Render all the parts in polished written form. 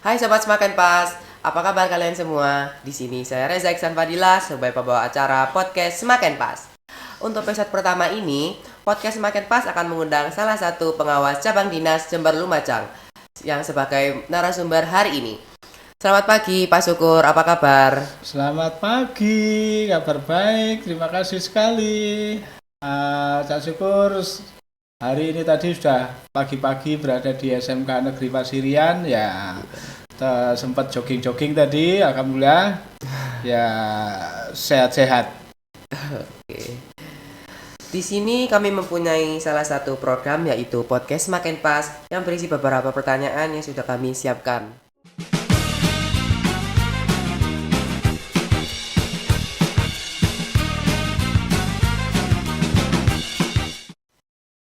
Hai Sobat Semakin Pas, apa kabar kalian semua? Di sini saya Reza Iksan Fadila sebagai pembawa acara podcast Semakin Pas. Untuk episode pertama ini, podcast Semakin Pas akan mengundang salah satu pengawas cabang dinas Jember Lumajang yang sebagai narasumber hari ini. Selamat pagi Pak Syukur, apa kabar? Selamat pagi, kabar baik, terima kasih sekali. Cak Syukur, hari ini tadi sudah pagi-pagi berada di SMK Negeri Pasirian, ya sempat jogging-jogging tadi, alhamdulillah, ya sehat-sehat. Oke. Di sini kami mempunyai salah satu program yaitu podcast Semakin Pas yang berisi beberapa pertanyaan yang sudah kami siapkan.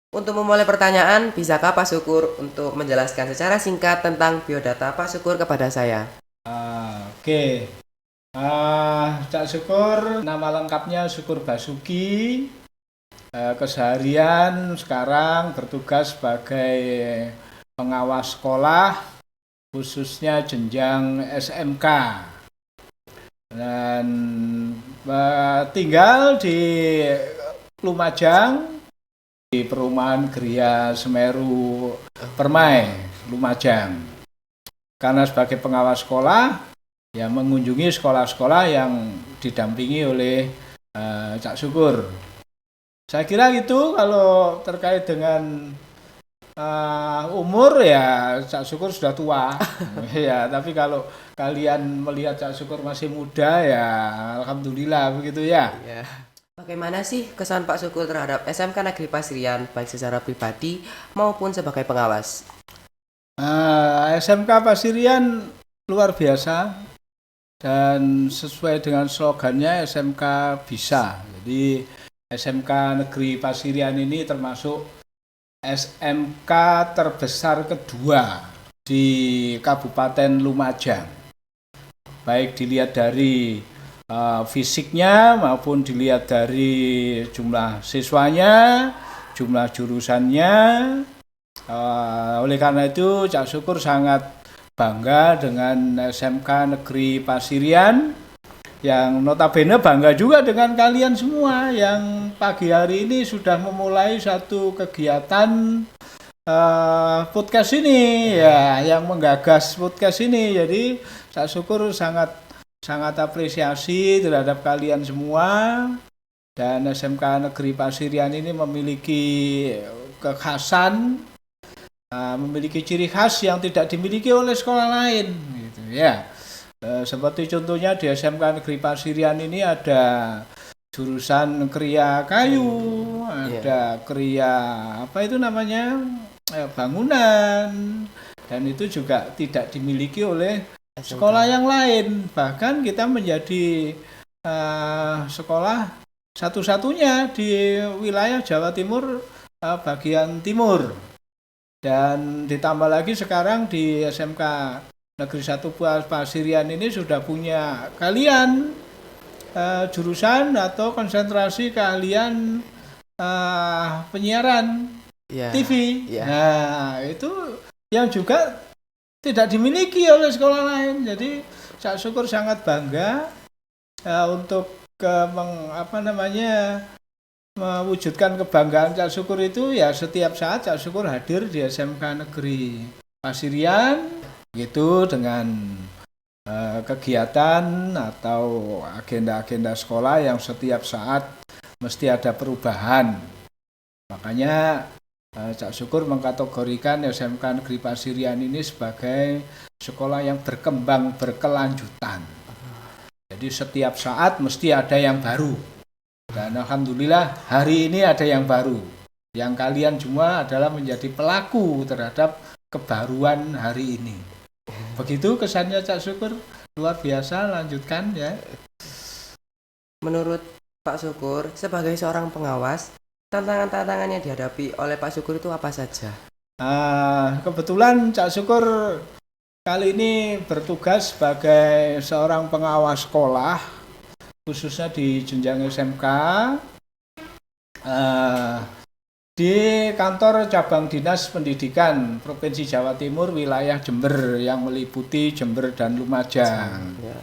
Untuk memulai pertanyaan, bisakah Pak Syukur untuk menjelaskan secara singkat tentang biodata Pak Syukur kepada saya? Oke. Cak Syukur, nama lengkapnya Syukur Basuki. Keseharian sekarang bertugas sebagai pengawas sekolah, khususnya jenjang SMK. Dan tinggal di Lumajang, di perumahan Gria Semeru Permai, Lumajang. Karena sebagai pengawas sekolah, ya mengunjungi sekolah-sekolah yang didampingi oleh Cak Syukur. Saya kira itu kalau terkait dengan umur ya Cak Syukur sudah tua. Ya, tapi kalau kalian melihat Cak Syukur masih muda ya alhamdulillah begitu ya. Ya. Bagaimana sih kesan Pak Syukur terhadap SMK Negeri Pasirian baik secara pribadi maupun sebagai pengawas? SMK Pasirian luar biasa dan sesuai dengan slogannya SMK bisa. Jadi SMK Negeri Pasirian ini termasuk SMK terbesar kedua di Kabupaten Lumajang. Baik dilihat dari fisiknya maupun dilihat dari jumlah siswanya, jumlah jurusannya. Oleh karena itu Cak Syukur sangat bangga dengan SMK Negeri Pasirian yang notabene bangga juga dengan kalian semua yang pagi hari ini sudah memulai satu kegiatan podcast ini ya, yang menggagas podcast ini. Jadi Cak Syukur sangat apresiasi terhadap kalian semua. Dan SMK Negeri Pasirian ini memiliki kekhasan, memiliki ciri khas yang tidak dimiliki oleh sekolah lain gitu ya. Seperti contohnya di SMK Negeri Pasirian ini ada jurusan kriya kayu, ada kriya apa itu namanya bangunan, dan itu juga tidak dimiliki oleh sekolah yang lain. Bahkan kita menjadi sekolah satu-satunya di wilayah Jawa Timur bagian timur. Dan ditambah lagi sekarang di SMK Negeri 1 Pasirian ini sudah punya kalian jurusan atau konsentrasi keahlian penyiaran TV. Nah, itu yang juga tidak dimiliki oleh sekolah lain. Jadi Cak Syukur sangat bangga untuk mewujudkan kebanggaan Cak Syukur itu ya setiap saat Cak Syukur hadir di SMK Negeri Pasirian gitu dengan kegiatan atau agenda-agenda sekolah yang setiap saat mesti ada perubahan. Makanya Cak Syukur mengkategorikan SMK Negeri Pasirian ini sebagai sekolah yang berkembang berkelanjutan. Jadi setiap saat mesti ada yang baru. Dan alhamdulillah hari ini ada yang baru. Yang kalian semua adalah menjadi pelaku terhadap kebaruan hari ini. Begitu kesannya Cak Syukur, luar biasa. Lanjutkan ya. Menurut Pak Syukur, sebagai seorang pengawas, tantangan-tantangan yang dihadapi oleh Pak Syukur itu apa saja? Kebetulan Cak Syukur kali ini bertugas sebagai seorang pengawas sekolah, khususnya di jenjang SMK. di kantor cabang Dinas Pendidikan Provinsi Jawa Timur wilayah Jember yang meliputi Jember dan Lumajang. Ya.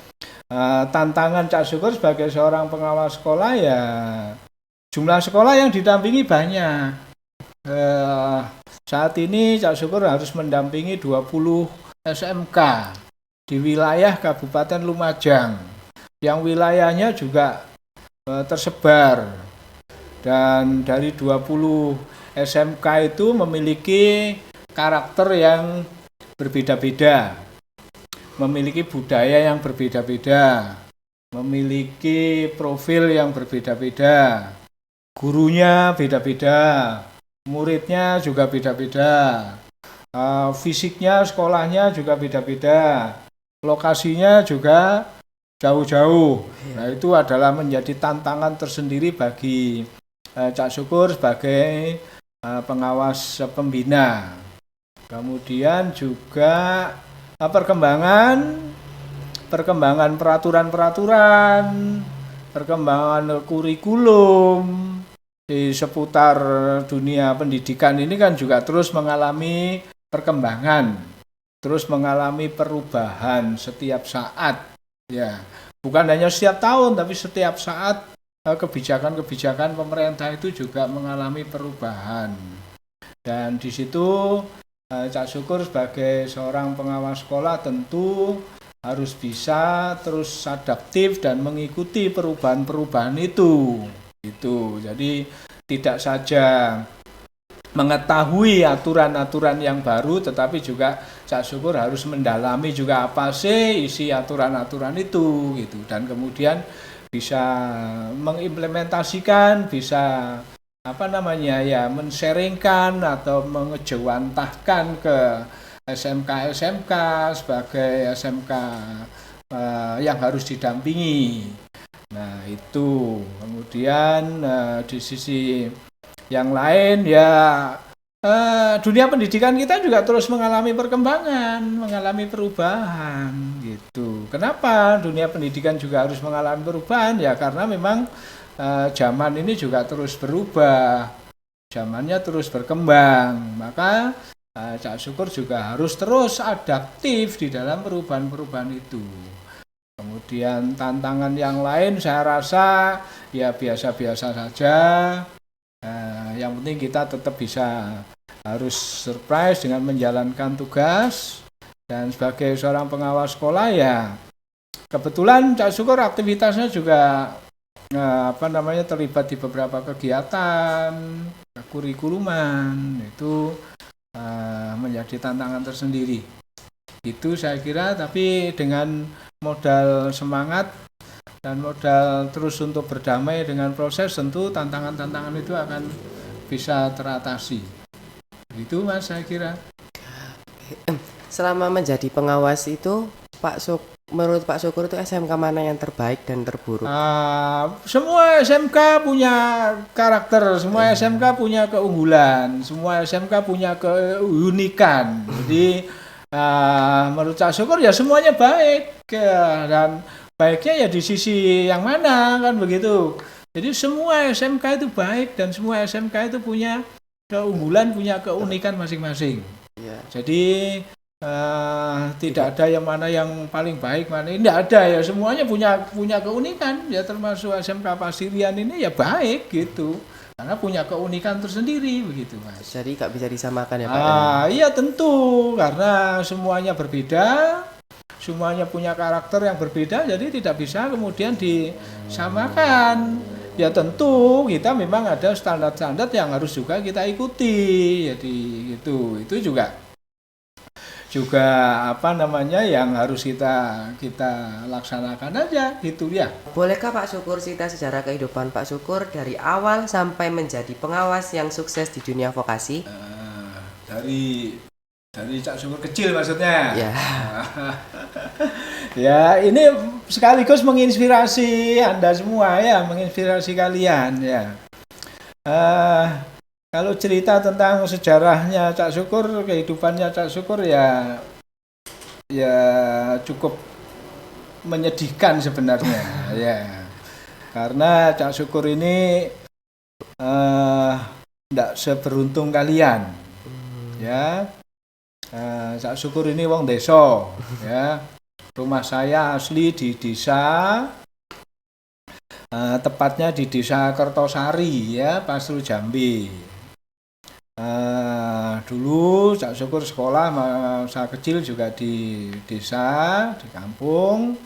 Tantangan Cak Syukur sebagai seorang pengawas sekolah ya jumlah sekolah yang didampingi banyak. Saat ini Cak Syukur harus mendampingi 20 SMK di wilayah Kabupaten Lumajang yang wilayahnya juga tersebar. Dan dari 20 SMK itu memiliki karakter yang berbeda-beda, memiliki budaya yang berbeda-beda, memiliki profil yang berbeda-beda, gurunya beda-beda, muridnya juga beda-beda, fisiknya sekolahnya juga beda-beda, lokasinya juga jauh-jauh. Nah, itu adalah menjadi tantangan tersendiri bagi Cak Syukur sebagai pengawas pembina. Kemudian juga perkembangan peraturan-peraturan, perkembangan kurikulum di seputar dunia pendidikan ini kan juga terus mengalami perkembangan, terus mengalami perubahan setiap saat. Ya, bukan hanya setiap tahun tapi setiap saat kebijakan-kebijakan pemerintah itu juga mengalami perubahan. Dan di situ Cak Syukur sebagai seorang pengawas sekolah tentu harus bisa terus adaptif dan mengikuti perubahan-perubahan itu. Jadi tidak saja mengetahui aturan-aturan yang baru, tetapi juga Cak Syukur harus mendalami juga apa sih isi aturan-aturan itu gitu, dan kemudian bisa mengimplementasikan, bisa men-sharingkan atau mengejawantahkan ke SMK sebagai SMK yang harus didampingi. Nah itu kemudian di sisi yang lain ya dunia pendidikan kita juga terus mengalami perkembangan, mengalami perubahan gitu. Kenapa dunia pendidikan juga harus mengalami perubahan? Ya karena memang zaman ini juga terus berubah, zamannya terus berkembang. Maka Cak Syukur juga harus terus adaptif di dalam perubahan-perubahan itu. Kemudian tantangan yang lain saya rasa ya biasa-biasa saja. Yang penting kita tetap bisa harus surprise dengan menjalankan tugas. Dan sebagai seorang pengawas sekolah ya kebetulan Cak Syukur aktivitasnya juga terlibat di beberapa kegiatan kurikuluman. Itu menjadi tantangan tersendiri. Itu saya kira, tapi dengan modal semangat dan modal terus untuk berdamai dengan proses, tentu tantangan-tantangan itu akan bisa teratasi. Itu Mas saya kira. Selama menjadi pengawas itu menurut Pak Syukur itu SMK mana yang terbaik dan terburuk? Semua SMK punya karakter, semua SMK punya keunggulan, semua SMK punya keunikan. Jadi menurut Cak Syukur ya semuanya baik ya, dan baiknya ya di sisi yang mana kan begitu. Jadi semua SMK itu baik dan semua SMK itu punya keunggulan, punya keunikan masing-masing. Ya. Jadi tidak ada yang mana yang paling baik, mana ini tidak ada ya, semuanya punya keunikan ya, termasuk SMK Pasirian ini ya baik gitu. Karena punya keunikan tersendiri begitu Mas. Jadi nggak bisa disamakan ya Pak? Iya tentu, karena semuanya berbeda, semuanya punya karakter yang berbeda, jadi tidak bisa kemudian disamakan. Ya tentu kita memang ada standar-standar yang harus juga kita ikuti. Jadi itu juga yang harus kita laksanakan aja gitu ya. Bolehkah Pak Syukur cerita sejarah kehidupan Pak Syukur dari awal sampai menjadi pengawas yang sukses di dunia vokasi? Dari Cak Syukur kecil maksudnya. Ya. Ya ini sekaligus menginspirasi Anda semua ya, menginspirasi kalian ya. Kalau cerita tentang sejarahnya Cak Syukur, kehidupannya Cak Syukur ya cukup menyedihkan sebenarnya ya. Karena Cak Syukur ini ndak seberuntung kalian. Ya. Sak syukur ini wong desa, ya. Rumah saya asli di desa, tepatnya di desa Kertosari, ya, Pasru Jambi. Dulu sak syukur sekolah masa kecil juga di desa, di kampung.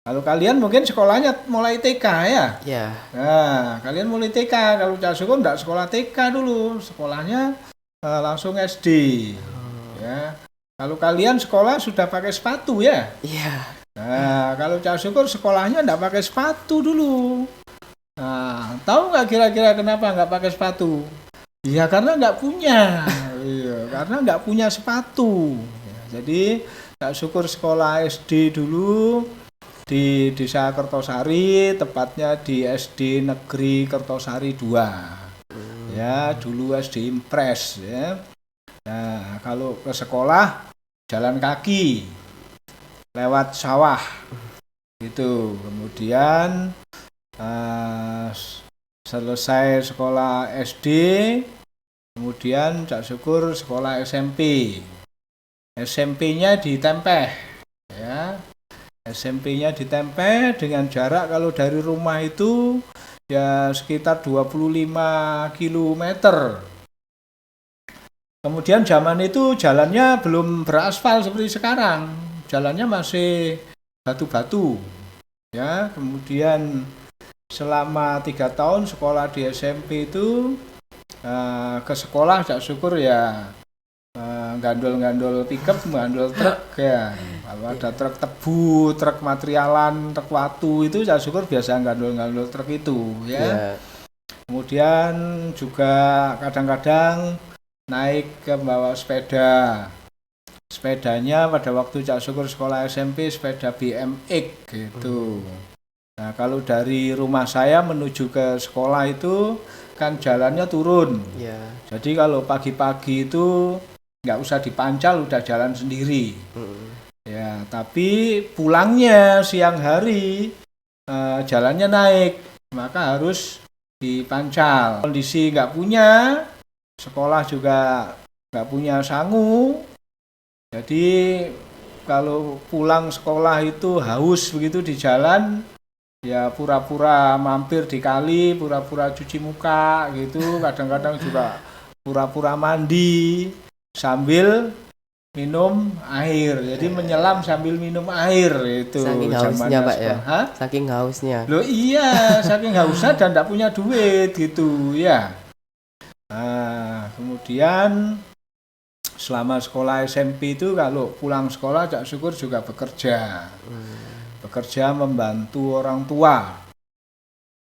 Kalau kalian mungkin sekolahnya mulai TK ya? Ya. Nah, kalian mulai TK. Kalau Cak Syukur enggak sekolah TK dulu, sekolahnya langsung SD. Ya. Kalau kalian sekolah sudah pakai sepatu ya? Iya. Nah, kalau Cak Syukur sekolahnya enggak pakai sepatu dulu. Nah, tahu nggak kira-kira kenapa nggak pakai sepatu? Ya karena nggak punya. Iya, karena nggak punya sepatu. Ya, jadi Cak Syukur sekolah SD dulu di Desa Kertosari, tepatnya di SD Negeri Kertosari 2. Ya, dulu SD Impres ya. Nah, kalau ke sekolah jalan kaki lewat sawah. Itu. Kemudian selesai sekolah SD, kemudian Cak Syukur sekolah SMP. SMP-nya di Tempeh ya. SMP-nya di Tempeh dengan jarak kalau dari rumah itu ya sekitar 25 km. Kemudian zaman itu jalannya belum beraspal seperti sekarang. Jalannya masih batu-batu. Ya, kemudian selama 3 tahun sekolah di SMP itu ke sekolah Cak Syukur ya gandol-gandol pickup, gandol truk ya. Kalau ada truk tebu, truk materialan, truk watu itu Cak Syukur biasa gandol-gandol truk itu ya. Kemudian juga kadang-kadang naik ke bawa sepeda. Sepedanya pada waktu Cak Syukur sekolah SMP sepeda BMX gitu. Nah, kalau dari rumah saya menuju ke sekolah itu kan jalannya turun. Jadi kalau pagi-pagi itu nggak usah dipancal, udah jalan sendiri. Ya, tapi pulangnya siang hari jalannya naik, maka harus dipancal. Kondisi nggak punya, sekolah juga nggak punya sangu. Jadi kalau pulang sekolah itu haus begitu di jalan, ya pura-pura mampir di kali, pura-pura cuci muka gitu, kadang-kadang juga pura-pura mandi sambil minum air. Jadi menyelam sambil minum air itu. Saking hausnya Pak ya? Hah? Saking hausnya. Loh iya, saking hausnya dan tidak punya duit gitu ya. Nah, kemudian selama sekolah SMP itu kalau pulang sekolah Cak Syukur juga bekerja. Bekerja membantu orang tua.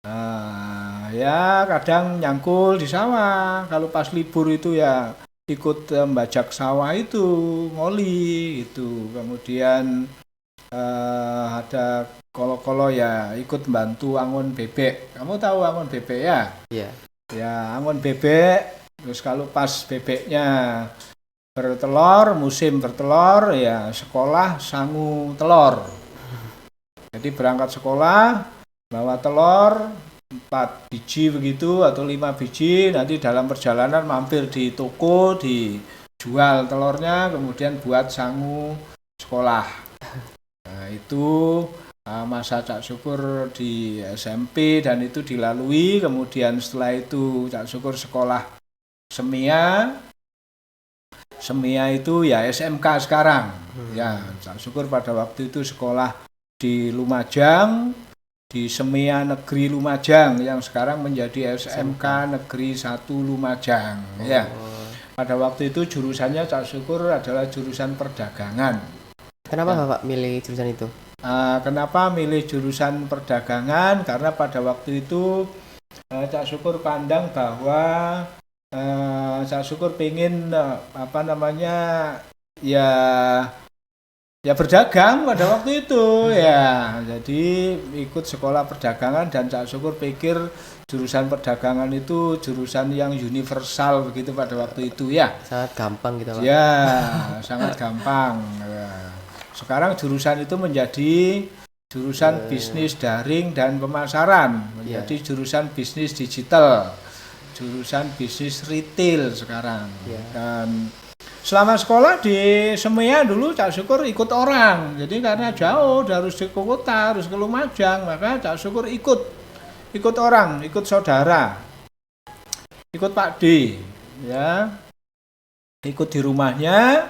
Nah, ya kadang nyangkul di sawah. Kalau pas libur itu ya ikut membajak sawah itu, ngoli itu. Kemudian ada kolo-kolo ya ikut bantu angon bebek. Kamu tahu angon bebek ya? Iya. Ya angon bebek. Terus kalau pas bebeknya bertelur, musim bertelur ya sekolah sangu telur. Jadi berangkat sekolah bawa telur 4 biji begitu atau 5 biji, nanti dalam perjalanan mampir di toko dijual telurnya, kemudian buat sangu sekolah. Nah, itu masa Cak Syukur di SMP dan itu dilalui. Kemudian setelah itu Cak Syukur sekolah Semia. Semia itu ya SMK sekarang. Ya, Cak Syukur pada waktu itu sekolah di Lumajang, di Semia Negeri Lumajang yang sekarang menjadi SMK Negeri 1 Lumajang. Ya. Pada waktu itu jurusannya Cak Syukur adalah jurusan perdagangan. Kenapa Bapak milih jurusan itu? Kenapa milih jurusan perdagangan? Karena pada waktu itu Cak Syukur pandang bahwa Cak Syukur pengen ya berdagang pada waktu itu ya. Jadi ikut sekolah perdagangan dan Cak Syukur pikir jurusan perdagangan itu jurusan yang universal begitu pada waktu itu ya. Sangat gampang gitu Pak. Ya, sangat gampang. Sekarang jurusan itu menjadi jurusan bisnis daring dan pemasaran, menjadi jurusan bisnis digital. jurusan bisnis retail sekarang. Ya. Dan selama sekolah di Semea dulu Cak Syukur ikut orang. Jadi karena jauh harus di kota, harus ke Lumajang, maka Cak Syukur ikut orang, ikut saudara, ikut Pak D, ya, ikut di rumahnya.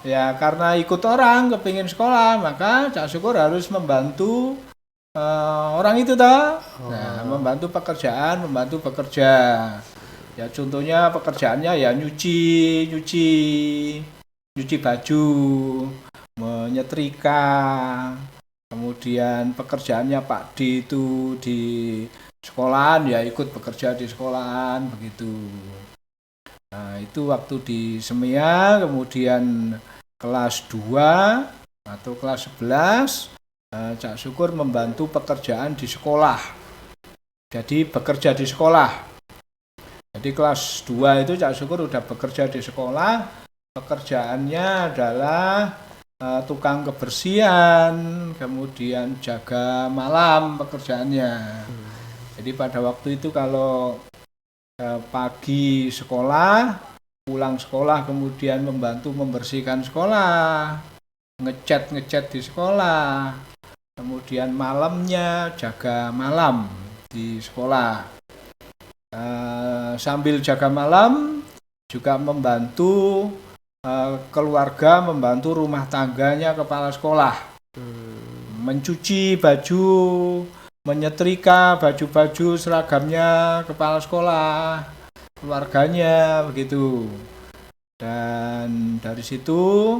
Ya karena ikut orang kepingin sekolah, maka Cak Syukur harus membantu orang itu toh. Nah, membantu bekerja. Ya contohnya pekerjaannya ya nyuci baju, menyetrika. Kemudian pekerjaannya Pak D itu di sekolahan ya ikut bekerja di sekolahan begitu. Nah, itu waktu di Semea, kemudian kelas 2 atau kelas 11 Cak Syukur membantu pekerjaan di sekolah. Jadi bekerja di sekolah. Jadi kelas 2 itu Cak Syukur udah bekerja di sekolah. Pekerjaannya adalah tukang kebersihan, kemudian jaga malam pekerjaannya. Jadi pada waktu itu kalau pagi sekolah, pulang sekolah kemudian membantu membersihkan sekolah, ngecat di sekolah, kemudian malamnya jaga malam di sekolah. Sambil jaga malam juga membantu keluarga, membantu rumah tangganya kepala sekolah, mencuci baju, menyetrika baju-baju seragamnya kepala sekolah, keluarganya begitu. Dan dari situ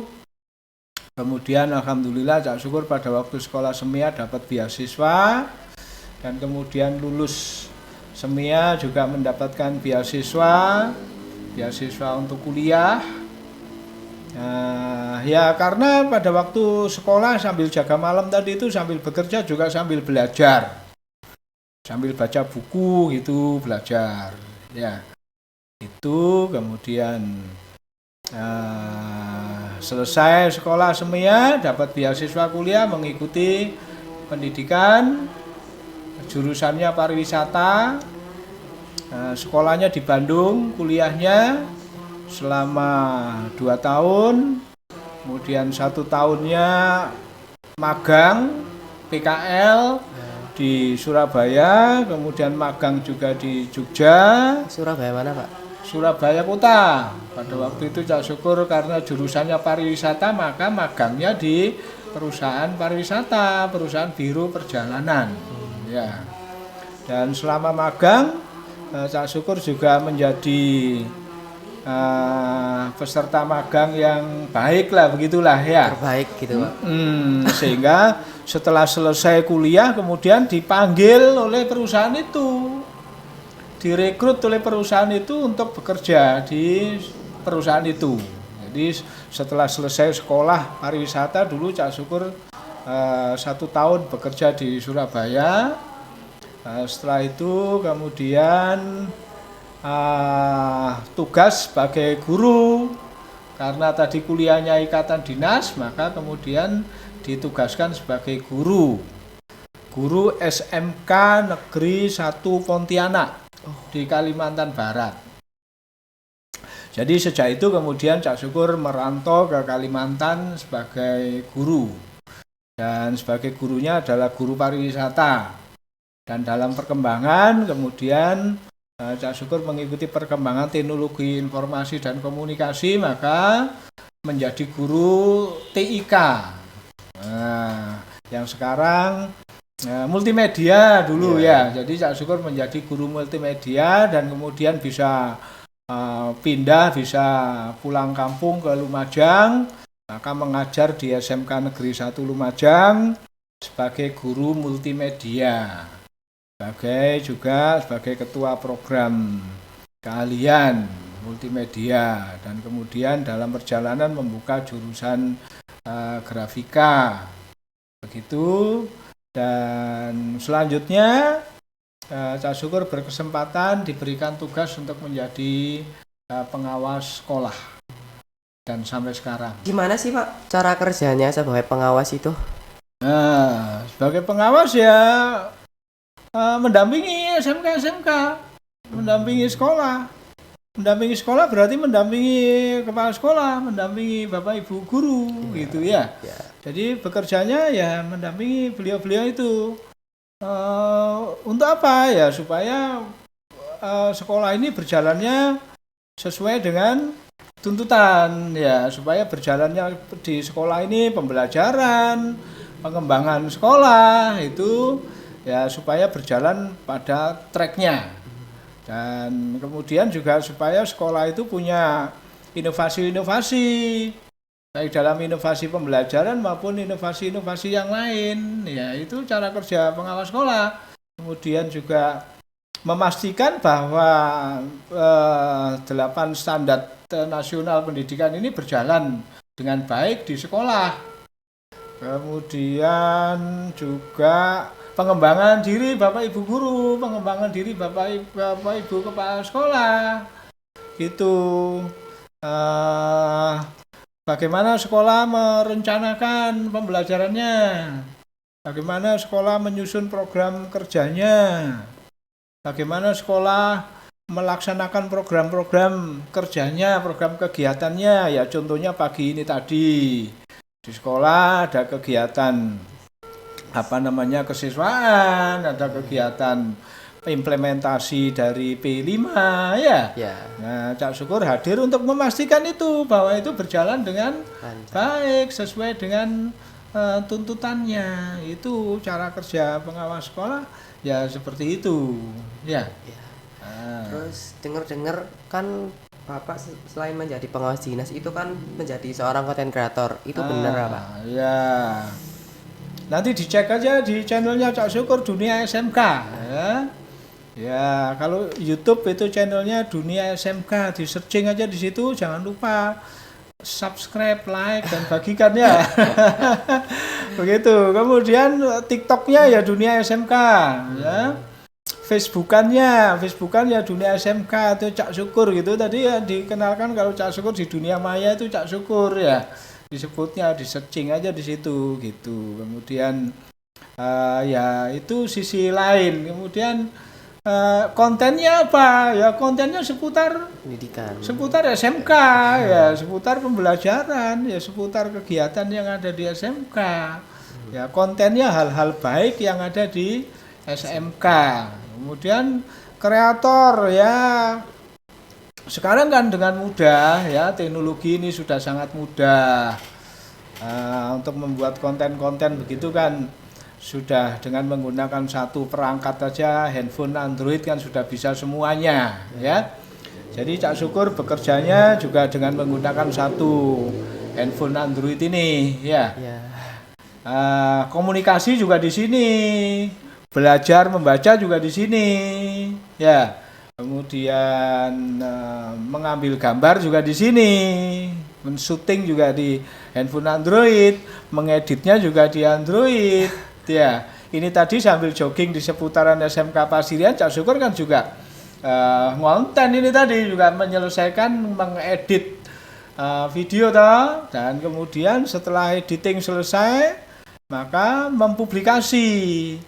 kemudian alhamdulillah Cak Syukur pada waktu sekolah Semea dapat beasiswa, dan kemudian lulus Semea juga mendapatkan beasiswa untuk kuliah. Ya karena pada waktu sekolah sambil jaga malam tadi itu sambil bekerja juga sambil belajar, sambil baca buku gitu, belajar ya itu. Kemudian selesai sekolah Semea dapat beasiswa kuliah mengikuti pendidikan jurusannya pariwisata. Sekolahnya di Bandung, kuliahnya selama 2 tahun, kemudian 1 tahunnya magang PKL di Surabaya, kemudian magang juga di Jogja. Surabaya mana, Pak? Surabaya kota. Pada waktu itu Cak Syukur karena jurusannya pariwisata, maka magangnya di perusahaan pariwisata, perusahaan biro perjalanan. Ya. Dan selama magang Cak Syukur juga menjadi peserta magang yang baik lah, begitulah ya. Terbaik gitu, Pak. Sehingga setelah selesai kuliah kemudian dipanggil oleh perusahaan itu, direkrut oleh perusahaan itu untuk bekerja di perusahaan itu. Jadi setelah selesai sekolah pariwisata dulu Cak Syukur 1 tahun bekerja di Surabaya. Setelah itu kemudian tugas sebagai guru, karena tadi kuliahnya ikatan dinas, maka kemudian ditugaskan sebagai guru SMK Negeri 1 Pontianak di Kalimantan Barat. Jadi sejak itu kemudian Cak Syukur merantau ke Kalimantan sebagai guru, dan sebagai gurunya adalah guru pariwisata. Dan dalam perkembangan kemudian Cak Syukur mengikuti perkembangan teknologi informasi dan komunikasi, maka menjadi guru TIK. Yang sekarang multimedia dulu ya. Jadi Cak Syukur menjadi guru multimedia dan kemudian bisa pindah, bisa pulang kampung ke Lumajang, maka mengajar di SMK Negeri 1 Lumajang sebagai guru multimedia. Sebagai ketua program keahlian multimedia, dan kemudian dalam perjalanan membuka jurusan grafika begitu. Dan selanjutnya Cak Syukur berkesempatan diberikan tugas untuk menjadi pengawas sekolah, dan sampai sekarang. Gimana sih, Pak, cara kerjanya sebagai pengawas itu? Sebagai pengawas ya mendampingi SMK mendampingi sekolah. Mendampingi sekolah berarti mendampingi kepala sekolah, mendampingi bapak ibu guru, gitu ya. Jadi bekerjanya ya mendampingi beliau-beliau itu. Untuk apa ya? Supaya sekolah ini berjalannya sesuai dengan tuntutan ya, supaya berjalannya di sekolah ini pembelajaran, pengembangan sekolah itu ya supaya berjalan pada tracknya. Dan kemudian juga supaya sekolah itu punya inovasi-inovasi, baik dalam inovasi pembelajaran maupun inovasi-inovasi yang lain. Ya, itu cara kerja pengawas sekolah. Kemudian juga memastikan bahwa 8 standar nasional pendidikan ini berjalan dengan baik di sekolah. Kemudian juga pengembangan diri Bapak Ibu guru, pengembangan diri Bapak Ibu kepala sekolah. Itu bagaimana sekolah merencanakan pembelajarannya, bagaimana sekolah menyusun program kerjanya, bagaimana sekolah melaksanakan program-program kerjanya, program kegiatannya. Ya contohnya pagi ini tadi di sekolah ada kegiatan kesiswaan, ada kegiatan implementasi dari P5 ya. Nah, Cak Syukur hadir untuk memastikan itu bahwa itu berjalan dengan baik sesuai dengan tuntutannya. Itu cara kerja pengawas sekolah ya seperti itu ya. Terus dengar-dengar kan Bapak selain menjadi pengawas dinas itu kan menjadi seorang content creator. Itu benar apa? Ya. Nanti dicek aja di channelnya Cak Syukur Dunia SMK ya. Ya, kalau YouTube itu channelnya Dunia SMK, di searching aja di situ, jangan lupa subscribe, like dan bagikan ya. Begitu. Kemudian TikToknya ya Dunia SMK ya. Facebookan ya Dunia SMK itu Cak Syukur gitu. Tadi ya dikenalkan kalau Cak Syukur di dunia maya itu Cak Syukur ya. Disebutnya di searching aja di situ gitu. Kemudian ya itu sisi lain. Kemudian kontennya apa? Ya kontennya seputar pendidikan. Seputar SMK ya, seputar pembelajaran, ya seputar kegiatan yang ada di SMK. Ya kontennya hal-hal baik yang ada di SMK. Kemudian kreator ya. Sekarang kan dengan mudah ya, teknologi ini sudah sangat mudah untuk membuat konten-konten begitu kan, sudah dengan menggunakan satu perangkat saja, handphone Android kan sudah bisa semuanya ya. Jadi Cak Syukur bekerjanya juga dengan menggunakan satu handphone Android ini ya. Komunikasi juga di sini, belajar membaca juga di sini ya. Kemudian mengambil gambar juga di sini, men-shooting juga di handphone Android, mengeditnya juga di Android. Ya, ini tadi sambil jogging di seputaran SMK Pasirian, Cak Syukur kan juga ngonten ini tadi juga menyelesaikan mengedit video toh, dan kemudian setelah editing selesai maka mempublikasinya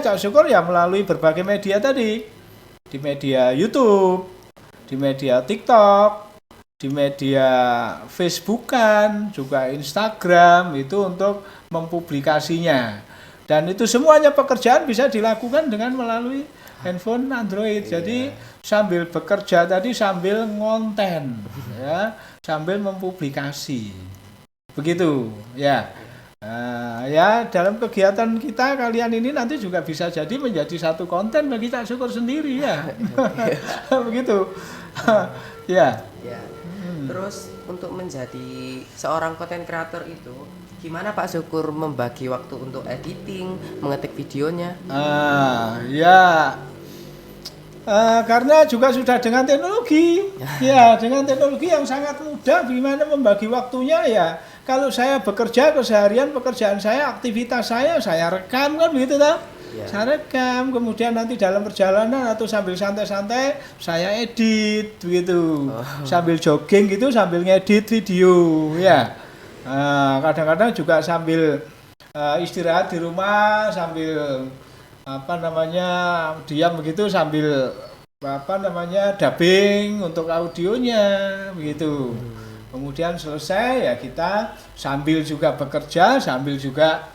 Cak Syukur ya melalui berbagai media tadi, di media YouTube, di media TikTok, di media Facebookan, juga Instagram, itu untuk mempublikasinya. Dan itu semuanya pekerjaan bisa dilakukan dengan melalui handphone Android. Jadi sambil bekerja tadi sambil ngonten ya, sambil mempublikasi. Begitu ya. Ya dalam kegiatan kita kalian ini nanti juga bisa jadi menjadi satu konten bagi Cak Syukur sendiri ya. Begitu. Ya. Terus untuk menjadi seorang content creator itu gimana Pak Syukur membagi waktu untuk editing, mengetik videonya? Karena juga sudah dengan teknologi. Ya, dengan teknologi yang sangat mudah, gimana membagi waktunya ya. Kalau saya bekerja keseharian, pekerjaan saya, aktivitas saya rekam kan begitu toh. Saya rekam, kemudian nanti dalam perjalanan atau sambil santai-santai saya edit begitu. Sambil jogging gitu, sambil ngedit video ya. Kadang-kadang juga sambil istirahat di rumah, sambil diam begitu sambil dubbing untuk audionya begitu. Kemudian selesai ya kita sambil juga bekerja, sambil juga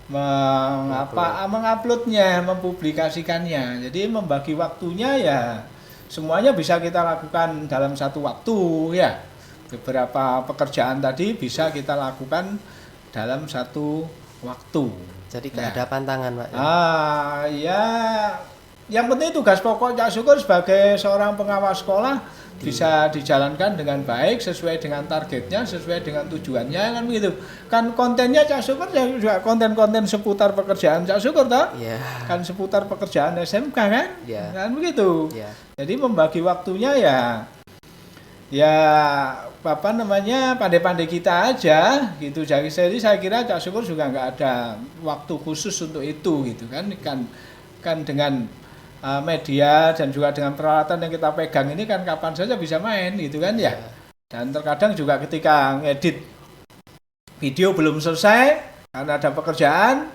menguploadnya, mempublikasikannya. Jadi membagi waktunya ya semuanya bisa kita lakukan dalam satu waktu ya. Beberapa pekerjaan tadi bisa kita lakukan dalam satu waktu. Jadi gak ada pantangan, Pak. Ya, yang penting tugas pokok Cak Syukur sebagai seorang pengawas sekolah bisa dijalankan dengan baik sesuai dengan targetnya, sesuai dengan tujuannya kan begitu. Kan kontennya Cak Syukur juga konten-konten seputar pekerjaan Cak Syukur toh? Iya. Kan seputar pekerjaan SMK kan? Iya. Kan begitu. Iya. Jadi membagi waktunya pandai-pandai kita aja gitu. Jadi saya kira Cak Syukur juga nggak ada waktu khusus untuk itu gitu kan dengan media dan juga dengan peralatan yang kita pegang ini kan kapan saja bisa main gitu kan ya. Dan terkadang juga ketika ngedit video belum selesai karena ada pekerjaan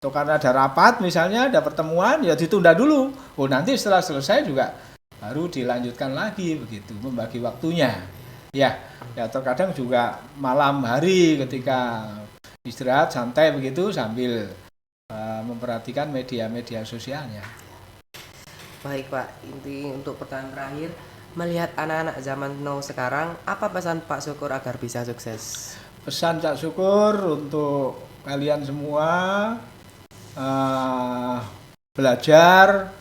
atau karena ada rapat misalnya, ada pertemuan ya ditunda dulu. Nanti setelah selesai juga baru dilanjutkan lagi begitu, membagi waktunya. Ya terkadang juga malam hari ketika istirahat santai begitu sambil memperhatikan media-media sosialnya. Baik Pak, inti untuk pertanyaan terakhir, melihat anak-anak zaman now sekarang, apa pesan Pak Syukur agar bisa sukses? Pesan Cak Syukur untuk kalian semua belajar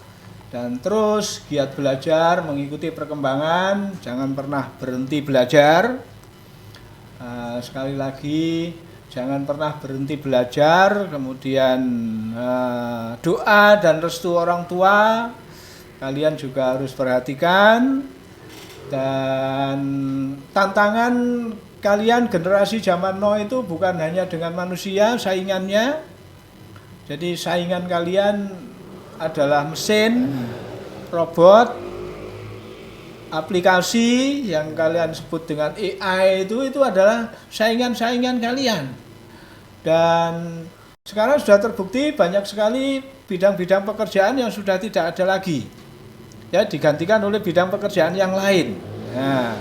dan terus giat belajar, mengikuti perkembangan, jangan pernah berhenti belajar. Sekali lagi, jangan pernah berhenti belajar, kemudian doa dan restu orang tua kalian juga harus perhatikan, dan tantangan kalian generasi zaman now itu bukan hanya dengan manusia saingannya. Jadi saingan kalian adalah mesin, robot, aplikasi yang kalian sebut dengan AI itu adalah saingan-saingan kalian. Dan sekarang sudah terbukti banyak sekali bidang-bidang pekerjaan yang sudah tidak ada lagi. Ya, digantikan oleh bidang pekerjaan yang lain. Nah,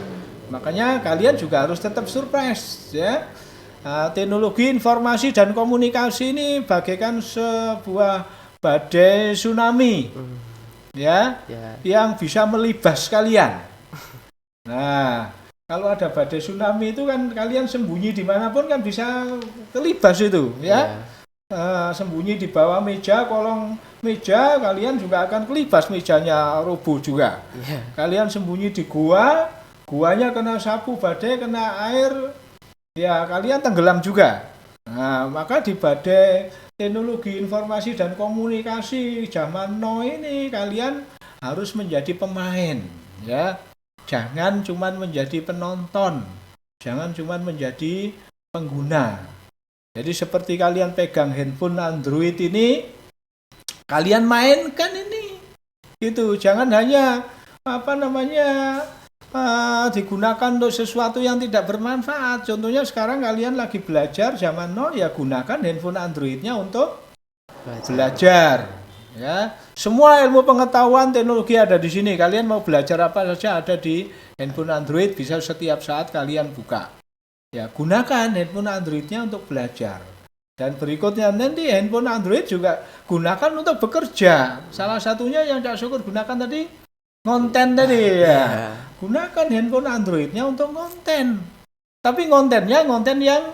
makanya kalian juga harus tetap surprise ya. Teknologi informasi dan komunikasi ini bagaikan sebuah badai tsunami. Ya. Yang bisa melibas kalian. Nah, kalau ada badai tsunami itu kan kalian sembunyi dimanapun kan bisa terlibas itu ya. Sembunyi di bawah meja, kolong meja, kalian juga akan kelibas, mejanya roboh juga. Kalian sembunyi di guanya kena sapu badai, kena air, ya kalian tenggelam juga. Nah, maka di badai teknologi informasi dan komunikasi zaman now ini kalian harus menjadi pemain ya. Jangan cuma menjadi penonton, jangan cuma menjadi pengguna. Jadi seperti kalian pegang handphone Android ini, kalian mainkan ini, gitu. Jangan hanya digunakan untuk sesuatu yang tidak bermanfaat. Contohnya sekarang kalian lagi belajar zaman now, ya gunakan handphone Androidnya untuk belajar. Ya, semua ilmu pengetahuan teknologi ada di sini. Kalian mau belajar apa saja ada di handphone Android, bisa setiap saat kalian buka. Ya, gunakan handphone Androidnya untuk belajar. Dan berikutnya nanti handphone Android juga gunakan untuk bekerja. Salah satunya yang Cak Syukur gunakan tadi, konten tadi ya. Gunakan handphone Androidnya untuk konten. Tapi kontennya konten yang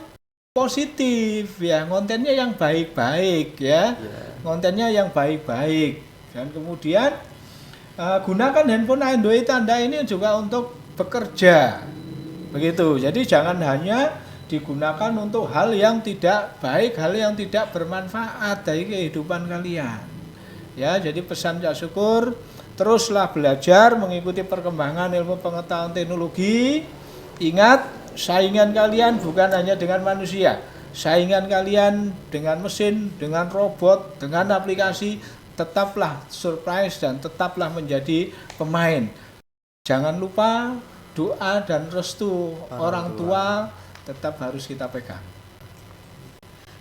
positif ya, kontennya yang baik-baik ya. Kontennya yang baik-baik. Dan kemudian gunakan handphone Android Anda ini juga untuk bekerja. Begitu. Jadi jangan hanya digunakan untuk hal yang tidak baik, hal yang tidak bermanfaat dari kehidupan kalian. Ya, jadi pesan Cak Syukur, teruslah belajar mengikuti perkembangan ilmu pengetahuan teknologi. Ingat, saingan kalian bukan hanya dengan manusia. Saingan kalian dengan mesin, dengan robot, dengan aplikasi. Tetaplah surprise dan tetaplah menjadi pemain. Jangan lupa doa dan restu orang tua tetap harus kita pegang.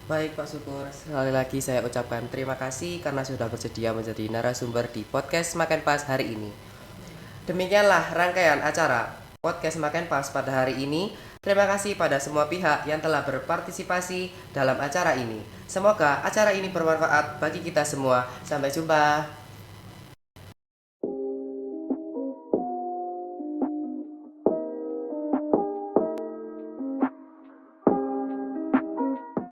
Baik Pak Syukur, sekali lagi saya ucapkan terima kasih karena sudah bersedia menjadi narasumber di podcast Semakin Pas hari ini. Demikianlah rangkaian acara podcast Semakin Pas pada hari ini. Terima kasih pada semua pihak yang telah berpartisipasi dalam acara ini. Semoga acara ini bermanfaat bagi kita semua. Sampai jumpa.